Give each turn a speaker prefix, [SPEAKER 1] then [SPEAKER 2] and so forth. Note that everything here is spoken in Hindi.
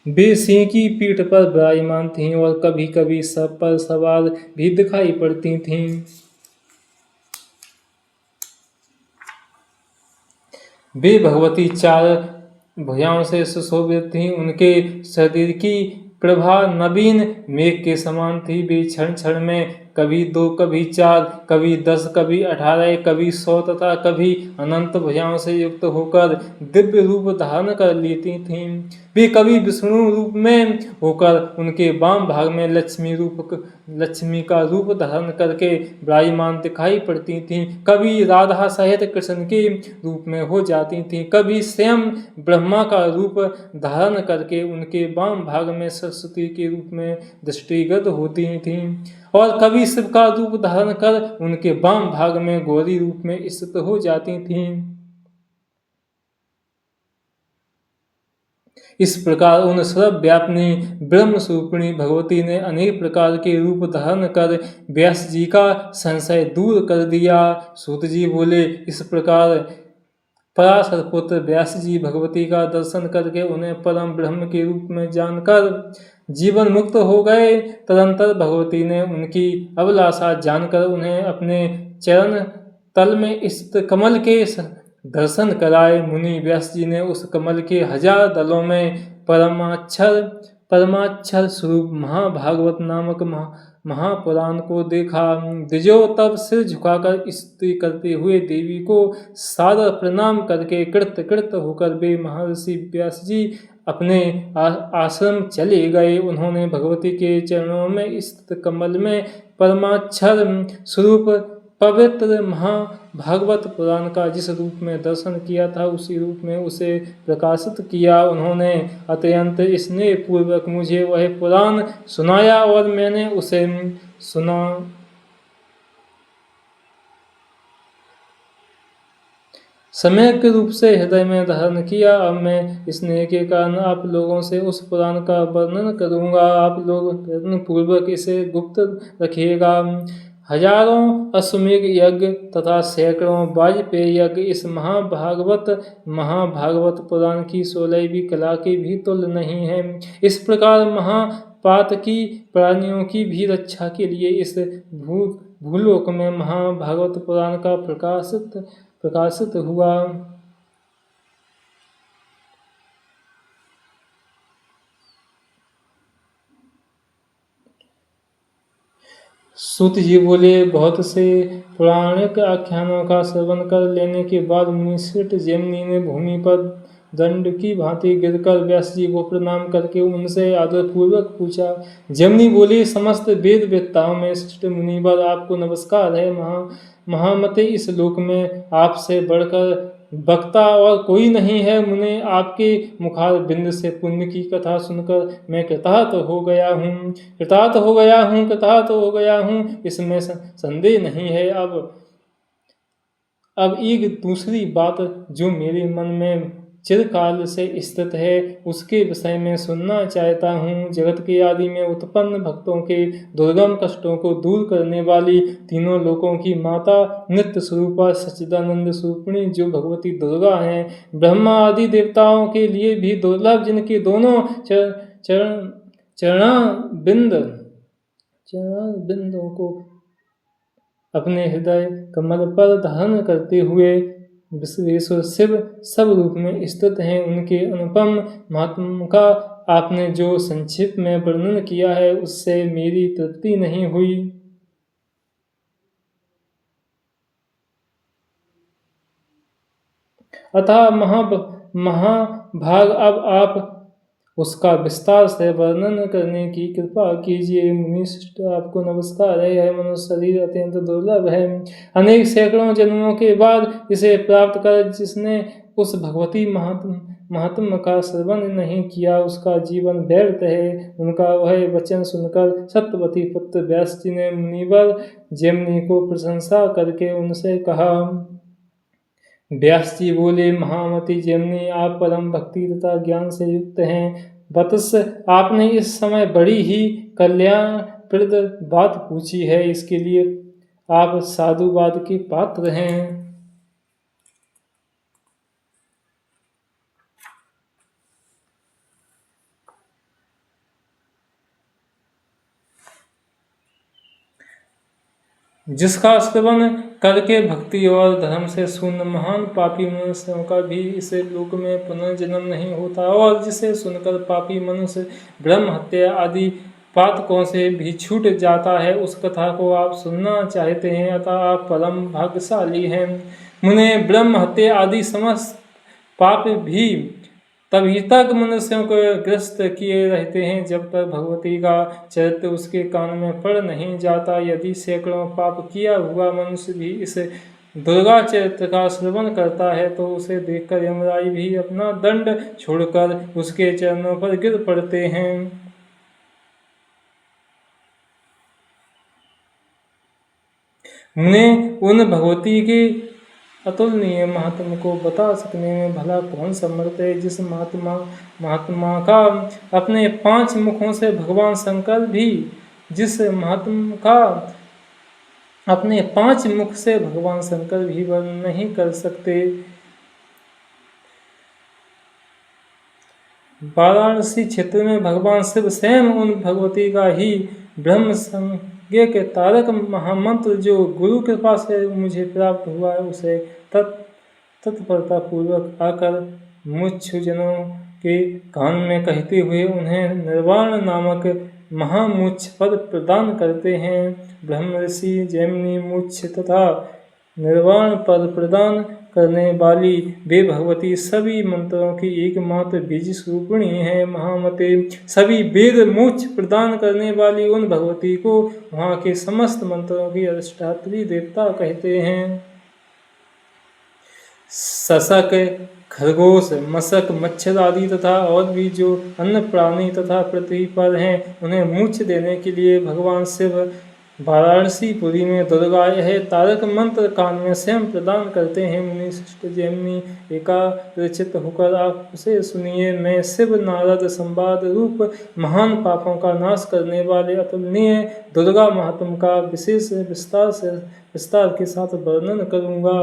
[SPEAKER 1] वे सिंह की पीठ पर विराजमान थीं और कभी कभी सब पर सवार भी दिखाई पड़ती थीं। वे भगवती चार भुजाओं से सुशोभित थीं। उनके शरीर की प्रभा नवीन मेघ के समान थी। वे क्षण क्षण में कभी 2, कभी 4, कभी 10, कभी 18, कभी 100 तथा कभी अनंत भुजाओं से युक्त होकर दिव्य रूप धारण कर लेती थीं। वे कभी विष्णु रूप में होकर उनके वाम भाग में लक्ष्मी का रूप धारण करके विराजमान दिखाई पड़ती थीं। कभी राधा सहित कृष्ण के रूप में हो जाती थीं। कभी स्वयं ब्रह्मा का रूप धारण करके उनके वाम भाग में सरस्वती के रूप में दृष्टिगत होती थीं और कभी शिव का रूप धारण कर उनके वाम भाग में गौरी रूप में स्थित हो जाती थीं। इस प्रकार उन सर्वव्यापिनी ब्रह्म स्वरूपिणी भगवती ने अनेक प्रकार के रूप धारण कर व्यास जी का संशय दूर कर दिया। सूत जी बोले, इस प्रकार पराशर पुत्र व्यास जी भगवती का दर्शन करके उन्हें परम ब्रह्म के रूप में जानकर जीवन मुक्त हो गए। तदंतर भगवती ने उनकी अभिलाषा जानकर उन्हें अपने चरण तल में स्थित कमल के दर्शन कराए। मुनि व्यास जी ने उस कमल के 1000 दलों में परमाक्षर स्वरूप महाभागवत नामक महापुराण को देखा। द्विजो तब सिर झुकाकर स्तुति करते हुए देवी को सादर प्रणाम करके कृत होकर वे महर्षि व्यास जी अपने आश्रम चले गए। उन्होंने भगवती के चरणों में स्थित कमल में परमाक्षर स्वरूप पवित्र महाभागवत पुराण का जिस रूप में दर्शन किया था उसी रूप में उसे प्रकाशित किया। उन्होंने अत्यंत स्नेह पूर्वक मुझे वह पुराण सुनाया और मैंने उसे सुना। सम्यक रूप से हृदय में धारण किया। अब मैं स्नेह के कारण आप लोगों से उस पुराण का वर्णन करूंगा। आप लोग प्रयत्न पूर्वक इसे गुप्त रखिएगा। हजारों अश्वमेध यज्ञ तथा सैकड़ों वाजपेयी यज्ञ इस महाभागवत पुराण की 16वीं कला के भी तुल्य नहीं है। इस प्रकार महापातकी प्राणियों की भी रक्षा के लिए इस भूलोक में महाभागवत पुराण का प्रकाशित हुआ। सूत जी बोले, बहुत से पौराणिक आख्यानों का श्रवण कर लेने के बाद मुनिश्रेष्ठ जैमिनी ने भूमि पर दंड की भांति गिरकर व्यास जी को प्रणाम करके उनसे आदरपूर्वक पूछा। जैमिनी बोले, समस्त वेद वेत्ताओं में श्रेष्ठ मुनिवर आपको नमस्कार है। महामते, इस लोक में आपसे बढ़कर वक्ता और कोई नहीं है। मुने, आपके मुखार बिंद से पुण्य की कथा सुनकर मैं कृतार्थ हो गया हूँ, इसमें संदेह नहीं है। अब एक दूसरी बात जो मेरे मन में चिरकाल से स्थित है उसके विषय में सुनना चाहता हूँ। जगत के आदि में उत्पन्न भक्तों के दुर्गम कष्टों को दूर करने वाली तीनों लोकों की माता नित्य स्वरूपा सच्चिदानंद स्वरूपिणी जो भगवती दुर्गा हैं, ब्रह्मा आदि देवताओं के लिए भी दुर्लभ, जिनके दोनों चरणारविंदों को अपने हृदय कमल पर धारण करते हुए विश्वेश्वर शिव सब रूप में स्थित हैं। उनके अनुपम महात्म का आपने जो संक्षिप्त में वर्णन किया है उससे मेरी तृप्ति नहीं हुई। अतः महाभाग अब आप उसका विस्तार से वर्णन करने की कृपा कीजिए। मुनिश्रेष्ठ, आपको नमस्कार है। यह मनुष्य शरीर अत्यंत दुर्लभ है। अनेक सैकड़ों जन्मों के बाद इसे प्राप्त कर जिसने उस भगवती महात्म का श्रवण नहीं किया उसका जीवन व्यर्थ है। उनका वह वचन सुनकर सत्यवती पुत्र व्यास जी ने मुनिवर जैमिनी को प्रशंसा करके उनसे कहा। व्यास जी बोले, महामती जैमिनी, आप परम भक्ति तथा ज्ञान से युक्त हैं। वत्स, आपने इस समय बड़ी ही कल्याणप्रद बात पूछी है। इसके लिए आप साधुवाद के पात्र हैं। जिसका श्रवण करके भक्ति और धर्म से शून्य महान पापी मनुष्यों का भी इस लोक में पुनर्जन्म नहीं होता, और जिसे सुनकर पापी मनुष्य ब्रह्म हत्या आदि पातकों से भी छूट जाता है, उस कथा को आप सुनना चाहते हैं, अतः आप परम भाग्यशाली हैं। मुने ब्रह्म हत्या आदि समस्त पाप भी तभी तक मनुष्यों को ग्रस्त किए रहते हैं जब तक भगवती का चरित्र उसके कान में पड़ नहीं जाता। यदि सैकड़ों पाप किया हुआ मनुष्य भी इस दुर्गा चरित्र का श्रवण करता है तो उसे देखकर यमराज भी अपना दंड छोड़कर उसके चरणों पर गिर पड़ते हैं। उन्हें उन भगवती के अतुलनीय महात्मा को बता सकने में भला कौन समर्थ है। जिस महात्मा का अपने 5 मुखों से भगवान शंकर भी जिस महात्मा का अपने 5 मुख से भगवान शंकर भी वर्णन नहीं कर सकते। वाराणसी क्षेत्र में भगवान शिव स्वयं उन भगवती का ही ब्रह्म संज्ञा के तारक महामंत्र जो गुरु कृपा से मुझे प्राप्त हुआ है उसे तत्परता पूर्वक आकर मुच्छुजनों के कान में कहते हुए उन्हें निर्वाण नामक महामुच्छ पद प्रदान करते हैं। ब्रह्म ऋषि जैमिनी मुच्छ तथा निर्वाण पद प्रदान करने वाली वे भगवती सभी मंत्रों की एकमात्र बीज स्वरूपिणी है। महामते सभी वेद मोक्ष प्रदान करने वाली उन भगवती को वहाँ के समस्त मंत्रों की अधिष्ठात्री देवता कहते हैं। सशक, खरगोश, मशक, मच्छर आदि तथा और भी जो अन्य प्राणी तथा पृथ्वी पर हैं उन्हें मोक्ष देने के लिए भगवान शिव वाराणसीपुरी में दुर्गा यह तारक मंत्र कान में स्वयं प्रदान करते हैं। मुनि श्रेष्ठ जैमिनी एकाग्रचित्त होकर आप उसे सुनिए। मैं शिव नारद संवाद रूप महान पापों का नाश करने वाले अतुलनीय दुर्गा महात्म का विशेष विस्तार के साथ वर्णन करूँगा।